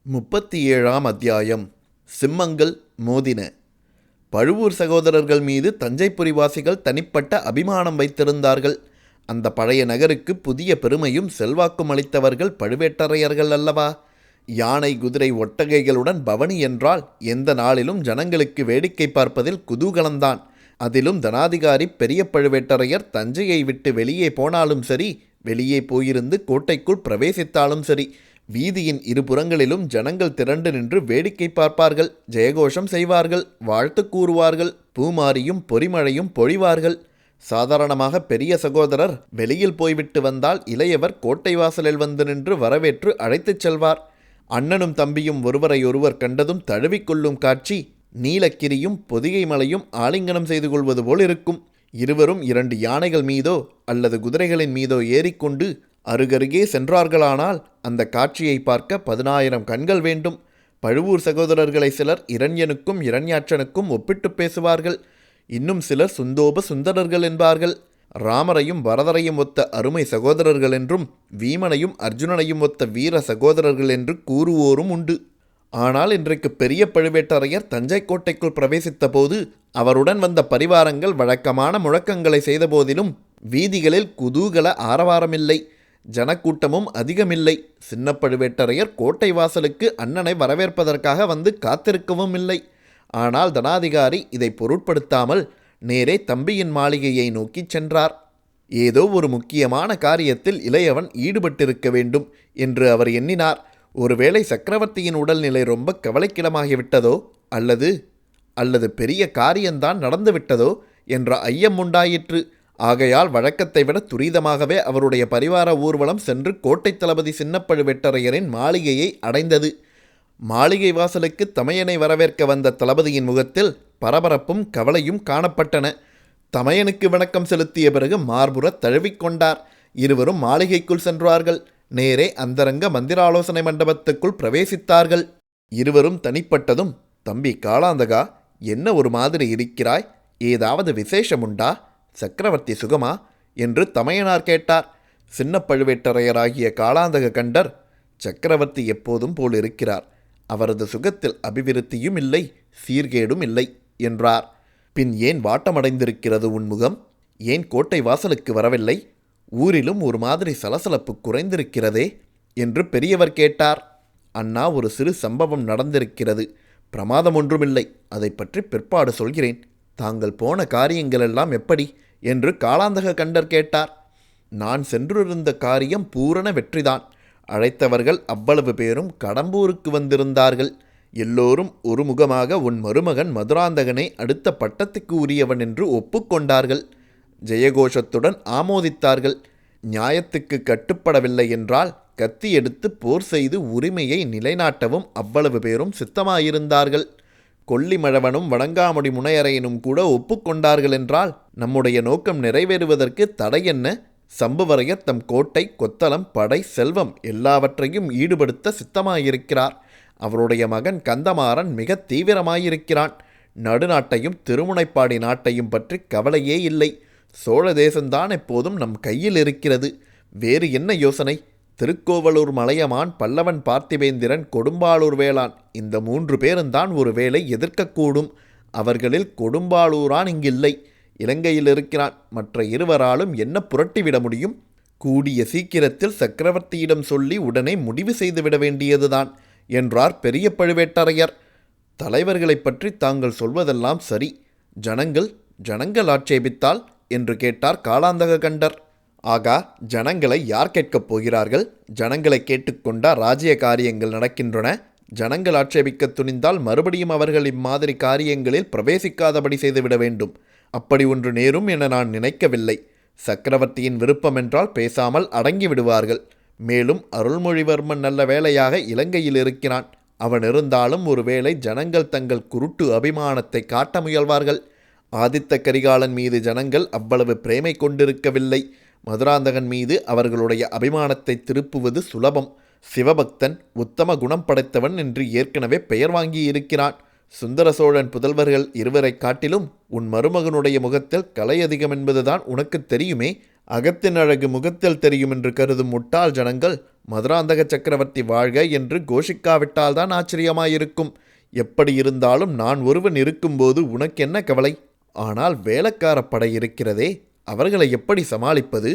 37ஆம் அத்தியாயம். சிம்மங்கள் மோதின. பழுவூர் சகோதரர்கள் மீது தஞ்சைபுரிவாசிகள் தனிப்பட்ட அபிமானம் வைத்திருந்தார்கள். அந்த பழைய நகருக்கு புதிய பெருமையும் செல்வாக்கும் அளித்தவர்கள் பழுவேட்டரையர்கள் அல்லவா? யானை, குதிரை, ஒட்டகைகளுடன் பவனி என்றால் எந்த நாளிலும் ஜனங்களுக்கு வேடிக்கை பார்ப்பதில் குதூகலந்தான். அதிலும் தனாதிகாரி பெரிய பழுவேட்டரையர் தஞ்சையை விட்டு வெளியே போனாலும் சரி, வெளியே போயிருந்து கோட்டைக்குள் பிரவேசித்தாலும் சரி, வீதியின் இருபுறங்களிலும் ஜனங்கள் திரண்டு நின்று வேடிக்கை பார்ப்பார்கள், ஜெயகோஷம் செய்வார்கள், வாழ்த்து கூறுவார்கள், பூமாரியும் பொறிமழையும் பொழிவார்கள். சாதாரணமாக பெரிய சகோதரர் வெளியில் போய்விட்டு வந்தால் இளையவர் கோட்டை வாசலில் வந்து நின்று வரவேற்று அழைத்துச் செல்வார். அண்ணனும் தம்பியும் ஒருவரையொருவர் கண்டதும் தழுவிக்கொள்ளும் காட்சி நீலக்கிரியும் பொதிகை மலையும் ஆலிங்கனம் செய்து கொள்வது போல் இருக்கும். இருவரும் 2 யானைகள் மீதோ அல்லது குதிரைகளின் மீதோ ஏறிக்கொண்டு அருகருகே சென்றார்களானால் அந்த காட்சியை பார்க்க 10,000 கண்கள் வேண்டும். பழுவூர் சகோதரர்களை சிலர் இரண்யனுக்கும் இரண்யாட்சனுக்கும் ஒப்பிட்டு பேசுவார்கள். இன்னும் சிலர் சுந்தோப சுந்தரர்கள் என்பார்கள். ராமரையும் பரதரையும் ஒத்த அருமை சகோதரர்கள் என்றும் வீமனையும் அர்ஜுனனையும் ஒத்த வீர சகோதரர்கள் என்று கூறுவோரும் உண்டு. ஆனால் இன்றைக்கு பெரிய பழுவேட்டரையர் தஞ்சை கோட்டைக்குள் பிரவேசித்த போது அவருடன் வந்த பரிவாரங்கள் வழக்கமான முழக்கங்களை செய்த போதிலும் வீதிகளில் குதூகல ஆரவாரமில்லை, ஜனக்கூட்டமும் அதிகமில்லை. சின்ன பழுவேட்டரையர் கோட்டை வாசலுக்கு அண்ணனை வரவேற்பதற்காக வந்து காத்திருக்கவும் இல்லை. ஆனால் தனாதிகாரி இதை பொருட்படுத்தாமல் நேரே தம்பியின் மாளிகையை நோக்கிச் சென்றார். ஏதோ ஒரு முக்கியமான காரியத்தில் இளையவன் ஈடுபட்டிருக்க வேண்டும் என்று அவர் எண்ணினார். ஒருவேளை சக்கரவர்த்தியின் உடல்நிலை ரொம்ப கவலைக்கிடமாகிவிட்டதோ அல்லது பெரிய காரியம்தான் நடந்துவிட்டதோ என்ற ஐயம் உண்டாயிற்று. ஆகையால் வழக்கத்தை விட துரிதமாகவே அவருடைய பரிவார ஊர்வலம் சென்று கோட்டை தளபதி சின்ன பழுவேட்டரையரின் மாளிகையை அடைந்தது. மாளிகை வாசலுக்கு தமையனை வரவேற்க வந்த தளபதியின் முகத்தில் பரபரப்பும் கவலையும் காணப்பட்டன. தமையனுக்கு வணக்கம் செலுத்திய பிறகு மார்புற தழுவிக்கொண்டார். இருவரும் மாளிகைக்குள் சென்றார்கள். நேரே அந்தரங்க மந்திராலோசனை மண்டபத்துக்குள் பிரவேசித்தார்கள். இருவரும் தனிப்பட்டதும், தம்பி காளாந்தகா, என்ன ஒரு மாதிரி இருக்கிறாய்? ஏதாவது விசேஷமுண்டா? சக்கரவர்த்தி சுகமா என்று தமையனார் கேட்டார். சின்ன பழுவேட்டரையராகிய காளாந்தக கண்டர், சக்கரவர்த்தி எப்போதும் போல் இருக்கிறார். அவரது சுகத்தில் அபிவிருத்தியும் இல்லை, சீர்கேடும் இல்லை என்றார். பின் ஏன் வாட்டமடைந்திருக்கிறது உன் முகம்? ஏன் கோட்டை வாசலுக்கு வரவில்லை? ஊரிலும் ஒரு மாதிரி சலசலப்பு குறைந்திருக்கிறதே என்று பெரியவர் கேட்டார். அண்ணா, ஒரு சிறு சம்பவம் நடந்திருக்கிறது. பிரமாதம் ஒன்றுமில்லை. அதை பற்றி பிற்பாடு சொல்கிறேன். தாங்கள் போன காரியங்களெல்லாம் எப்படி என்று காளாந்தக கண்டர் கேட்டார். நான் சென்றிருந்த காரியம் பூரண வெற்றிதான். அழைத்தவர்கள் அவ்வளவு பேரும் கடம்பூருக்கு வந்திருந்தார்கள். எல்லோரும் ஒருமுகமாக உன் மருமகன் மதுராந்தகனை அடுத்த பட்டத்துக்கு உரியவன் என்று ஒப்புக்கொண்டார்கள். ஜெயகோஷத்துடன் ஆமோதித்தார்கள். நியாயத்துக்கு கட்டுப்படவில்லை என்றால் கத்தி எடுத்து போர் செய்து உரிமையை நிலைநாட்டவும் அவ்வளவு பேரும் சித்தமாயிருந்தார்கள். கொல்லிமழவனும் வணங்காமுடி முனையரையனும் கூட ஒப்புக்கொண்டார்கள் என்றால் நம்முடைய நோக்கம் நிறைவேறுவதற்கு தடையென்ன? சம்புவரையர் தம் கோட்டை, கொத்தளம், படை, செல்வம் எல்லாவற்றையும் ஈடுபடுத்த சித்தமாயிருக்கிறார். அவருடைய மகன் கந்தமாறன் மிக தீவிரமாயிருக்கிறான். நடுநாட்டையும் திருமுனைப்பாடி நாட்டையும் பற்றி கவலையே இல்லை. சோழ தேசம்தான் எப்போதும் நம் கையில் இருக்கிறது. வேறு என்ன யோசனை? திருக்கோவலூர் மலையமான், பல்லவன் பார்த்திபேந்திரன், கொடும்பாளூர் வேளான், இந்த 3 பேருந்தான் ஒரு வேளை எதிர்க்கக்கூடும். அவர்களில் கொடும்பாளூரான் இங்கில்லை, இலங்கையில் இருக்கிறான். மற்ற இருவராலும் என்ன புரட்டிவிட முடியும்? கூடிய சீக்கிரத்தில் சக்கரவர்த்தியிடம் சொல்லி உடனே முடிவு செய்துவிட வேண்டியதுதான் என்றார் பெரிய பழுவேட்டரையர். தலைவர்களை பற்றி தாங்கள் சொல்வதெல்லாம் சரி. ஜனங்கள் ஆட்சேபித்தால் என்று கேட்டார் காளாந்தக கண்டர். ஆகா, ஜனங்களை யார் கேட்கப் போகிறார்கள்? ஜனங்களை கேட்டுக்கொண்டா ராஜ்ய காரியங்கள் நடக்கின்றன? ஜனங்கள் ஆட்சேபிக்க துணிந்தால் மறுபடியும் அவர்கள் இம்மாதிரி காரியங்களில் பிரவேசிக்காதபடி செய்துவிட வேண்டும். அப்படி ஒன்று நேரும் என நான் நினைக்கவில்லை. சக்கரவர்த்தியின் விருப்பமென்றால் பேசாமல் அடங்கி விடுவார்கள். மேலும் அருள்மொழிவர்மன் நல்ல வேளையாக இலங்கையில் இருக்கிறான். அவன் இருந்தாலும் ஒருவேளை ஜனங்கள் தங்கள் குருட்டு அபிமானத்தை காட்ட முயல்வார்கள். ஆதித்த கரிகாலன் மீது ஜனங்கள் அவ்வளவு பிரேமை கொண்டிருக்கவில்லை. மதுராந்தகன் மீது அவர்களுடைய அபிமானத்தை திருப்புவது சுலபம். சிவபக்தன், உத்தம குணம் படைத்தவன் என்று ஏற்கனவே பெயர் வாங்கியிருக்கிறான். சுந்தர சோழன் புதல்வர்கள் 2 காட்டிலும் உன் மருமகனுடைய முகத்தில் கலை அதிகம் என்பதுதான் உனக்கு தெரியுமே. அகத்தின் அழகு முகத்தில் தெரியும் என்று கருதும் முட்டாள் ஜனங்கள் மதுராந்தக சக்கரவர்த்தி வாழ்க என்று கோஷிக்காவிட்டால்தான் ஆச்சரியமாயிருக்கும். எப்படி இருந்தாலும் நான் ஒருவன் இருக்கும்போது உனக்கென்ன கவலை? ஆனால் வேளக்காரப் படை இருக்கிறதே, அவர்களை எப்படி சமாளிப்பது?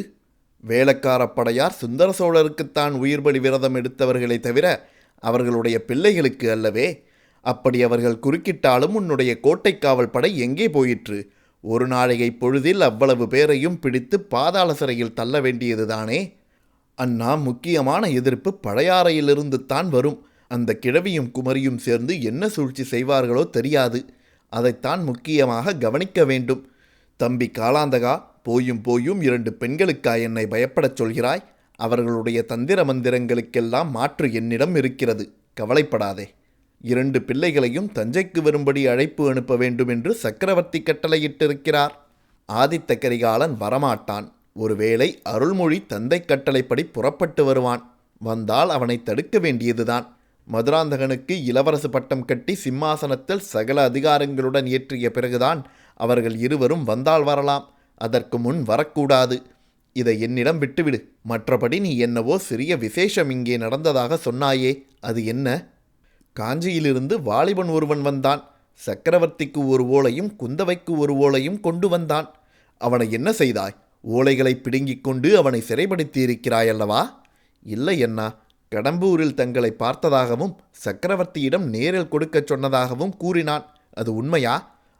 வேளக்காரப் படையார் சுந்தர சோழருக்குத்தான் உயிர்பலி விரதம் எடுத்தவர்களே தவிர அவர்களுடைய பிள்ளைகளுக்கு அல்லவே. அப்படி அவர்கள் குறுக்கிட்டாலும் உன்னுடைய கோட்டை காவல் படை எங்கே போயிற்று? ஒரு நாழிகை பொழுதில் அவ்வளவு பேரையும் பிடித்து பாதாள சிறையில் தள்ள வேண்டியதுதானே? அண்ணா, முக்கியமான எதிர்ப்பு பழையாறையிலிருந்து தான் வரும். அந்த கிழவியும் குமரியும் சேர்ந்து என்ன சூழ்ச்சி செய்வார்களோ தெரியாது. அதைத்தான் முக்கியமாக கவனிக்க வேண்டும். தம்பி காலாந்தகா, போயும் போயும் 2 பெண்களுக்கா என்னை பயப்படச் சொல்கிறாய்? அவர்களுடைய தந்திர மந்திரங்களுக்கெல்லாம் மாற்று என்னிடம் இருக்கிறது, கவலைப்படாதே. 2 பிள்ளைகளையும் தஞ்சைக்கு வரும்படி அழைப்பு அனுப்ப வேண்டும் என்று சக்கரவர்த்தி கட்டளையிட்டிருக்கிறார். ஆதித்த கரிகாலன் வரமாட்டான். ஒருவேளை அருள்மொழி தந்தை கட்டளைப்படி புறப்பட்டு வருவான். வந்தால் அவனை தடுக்க வேண்டியதுதான். மதுராந்தகனுக்கு இளவரசு பட்டம் கட்டி சிம்மாசனத்தில் சகல அதிகாரங்களுடன் ஏற்றிய பிறகுதான் அவர்கள் இருவரும் வந்தால் வரலாம். அதற்கு முன் வரக்கூடாது. இதை என்னிடம் விட்டுவிடு. மற்றபடி நீ என்னவோ சிறிய விசேஷம் இங்கே நடந்ததாக சொன்னாயே, அது என்ன? காஞ்சியிலிருந்து வாலிபன் ஒருவன் வந்தான். சக்கரவர்த்திக்கு ஒரு ஓலையும் குந்தவைக்கு ஒரு ஓலையும் கொண்டு வந்தான். அவனை என்ன செய்தாய்? ஓலைகளை பிடுங்கிக் கொண்டு அவனை சிறைப்படுத்தியிருக்கிறாயல்லவா? இல்லை அண்ணா, கடம்பூரில் தங்களை பார்த்ததாகவும் சக்கரவர்த்தியிடம் நேரில் கொடுக்கச் சொன்னதாகவும் கூறினான். அது உண்மையா?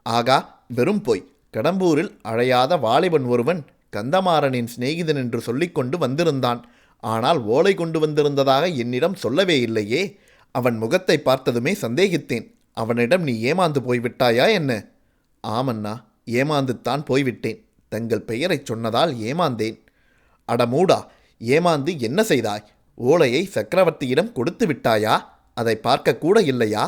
ஆகா, வெறும் போய். கடம்பூரில் அழையாத வாலிபன் ஒருவன் கந்தமாறனின் சிநேகிதன் என்று சொல்லிக்கொண்டு வந்திருந்தான். ஆனால் ஓலை கொண்டு வந்திருந்ததாக என்னிடம் சொல்லவே இல்லையே. அவன் முகத்தை பார்த்ததுமே சந்தேகித்தேன். அவனிடம் நீ ஏமாந்து போய்விட்டாயா என்ன? ஆமண்ணா, ஏமாந்துத்தான் போய்விட்டேன். தங்கள் பெயரைச் சொன்னதால் ஏமாந்தேன். அடமூடா, ஏமாந்து என்ன செய்தாய்? ஓலையை சக்கரவர்த்தியிடம் கொடுத்து விட்டாயா? அதை பார்க்கக்கூட இல்லையா?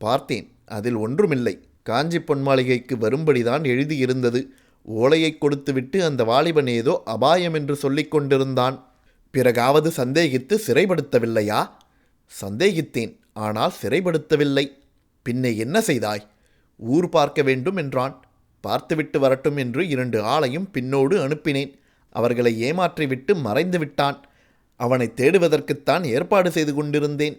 பார்த்தேன், அதில் ஒன்றுமில்லை. காஞ்சி பொன்மாளிகைக்கு வரும்படிதான் எழுதியிருந்தது. ஓலையை கொடுத்துவிட்டு அந்த வாலிபன் ஏதோ அபாயம் என்று சொல்லிக் கொண்டிருந்தான். பிறகாவது சந்தேகித்து சிறைப்படுத்தவில்லையா? சந்தேகித்தேன், ஆனால் சிறைப்படுத்தவில்லை. பின்னே என்ன செய்தாய்? ஊர் பார்க்க வேண்டும் என்றான். பார்த்துவிட்டு வரட்டும் என்று 2 ஆளையும் பின்னோடு அனுப்பினேன். அவர்களை ஏமாற்றிவிட்டு மறைந்து விட்டான். அவனை தேடுவதற்குத்தான் ஏற்பாடு செய்து கொண்டிருந்தேன்.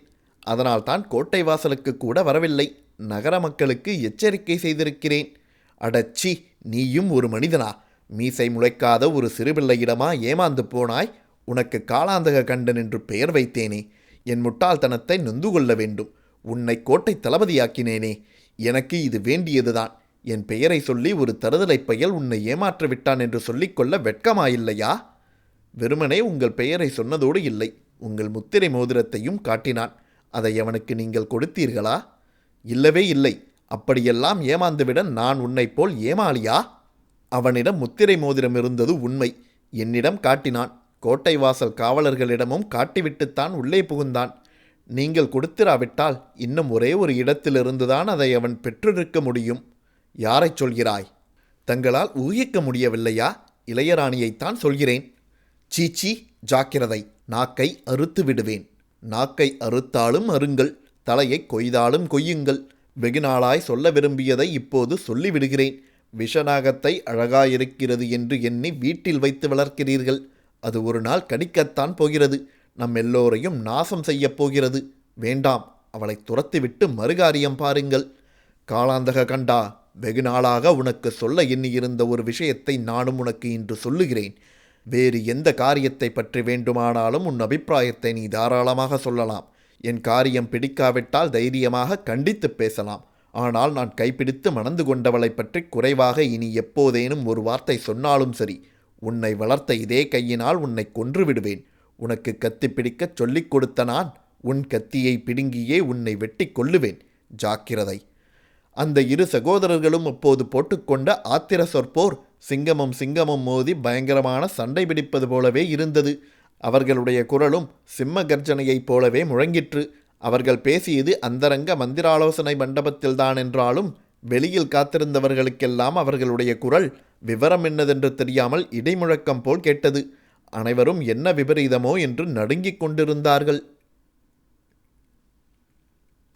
அதனால்தான் கோட்டை வாசலுக்கு கூட வரவில்லை. நகர மக்களுக்கு எச்சரிக்கை செய்திருக்கிறேன். அடச்சி, நீயும் ஒரு மனிதனா? மீசை முளைக்காத ஒரு சிறுபிள்ளையிடமா ஏமாந்து போனாய்? உனக்கு காலாந்தக கண்டன் என்று பெயர் வைத்தேனே. என் முட்டாள்தனத்தை நொந்து கொள்ள வேண்டும். உன்னை கோட்டை தளபதியாக்கினேனே. எனக்கு இது வேண்டியதுதான். என் பெயரை சொல்லி ஒரு தருதலை பயல் உன்னை ஏமாற்றி விட்டான் என்று சொல்லிக்கொள்ள வெட்கமாயில்லையா? வெறுமனே உங்கள் பெயரை சொன்னதோடு இல்லை, உங்கள் முத்திரை மோதிரத்தையும் காட்டினான். அதை அவனுக்கு நீங்கள் கொடுத்தீர்களா? இல்லவே இல்லை. அப்படியெல்லாம் ஏமாந்துவிட நான் உன்னை போல் ஏமாளியா? அவனிடம் முத்திரை மோதிரம் இருந்தது உண்மை. என்னிடம் காட்டினான். கோட்டை வாசல் காவலர்களிடமும் காட்டிவிட்டுத்தான் உள்ளே புகுந்தான். நீங்கள் கொடுத்திராவிட்டால் இன்னும் ஒரே ஒரு இடத்திலிருந்துதான் அதை அவன் பெற்றிருக்க முடியும். யாரைச் சொல்கிறாய்? தங்களால் ஊகிக்க முடியவில்லையா? இளையராணியைத்தான் சொல்கிறேன். சீச்சி, ஜாக்கிரதை. நாக்கை அறுத்து விடுவேன். நாக்கை அறுத்தாலும் அருங்கள், தலையை கொய்தாலும் கொய்யுங்கள். வெகு நாளாய் சொல்ல விரும்பியதை இப்போது சொல்லிவிடுகிறேன். விஷநாகத்தை அழகாயிருக்கிறது என்று எண்ணி வீட்டில் வைத்து வளர்க்கிறீர்கள். அது ஒரு நாள் கடிக்கத்தான் போகிறது. நம் எல்லோரையும் நாசம் செய்யப் போகிறது. வேண்டாம், அவளை துரத்திவிட்டு மறுகாரியம் பாருங்கள். காலாந்தக கண்டா, வெகு நாளாக உனக்கு சொல்ல எண்ணியிருந்த ஒரு விஷயத்தை நானும் உனக்கு இன்று சொல்லுகிறேன். வேறு எந்த காரியத்தை பற்றி வேண்டுமானாலும் உன் அபிப்பிராயத்தை நீ தாராளமாக சொல்லலாம். என் காரியம் பிடிக்காவிட்டால் தைரியமாக கண்டித்து பேசலாம். ஆனால் நான் கைப்பிடித்து மணந்து கொண்டவளை பற்றி குறைவாக இனி எப்போதேனும் ஒரு வார்த்தை சொன்னாலும் சரி, உன்னை வளர்த்த இதே கையினால் உன்னை கொன்று விடுவேன். உனக்கு கத்தி பிடிக்கச் சொல்லிக் கொடுத்த நான் உன் கத்தியை பிடுங்கியே உன்னை வெட்டி கொல்லுவேன். ஜாக்கிரதை. அந்த 2 சகோதரர்களும் அப்போது போட்டுக்கொண்ட ஆத்திர சொற்போர் சிங்கமும் மோதி பயங்கரமான சண்டை பிடிப்பது போலவே இருந்தது. அவர்களுடைய குரலும் சிம்ம கர்ஜனையைப் போலவே முழங்கிற்று. அவர்கள் பேசியது அந்தரங்க மந்திராலோசனை மண்டபத்தில்தான் என்றாலும் வெளியில் காத்திருந்தவர்களுக்கெல்லாம் அவர்களுடைய குரல் விவரம் என்னதென்று தெரியாமல் இடைமுழக்கம் போல் கேட்டது. அனைவரும் என்ன விபரீதமோ என்று நடுங்கிக் கொண்டிருந்தார்கள்.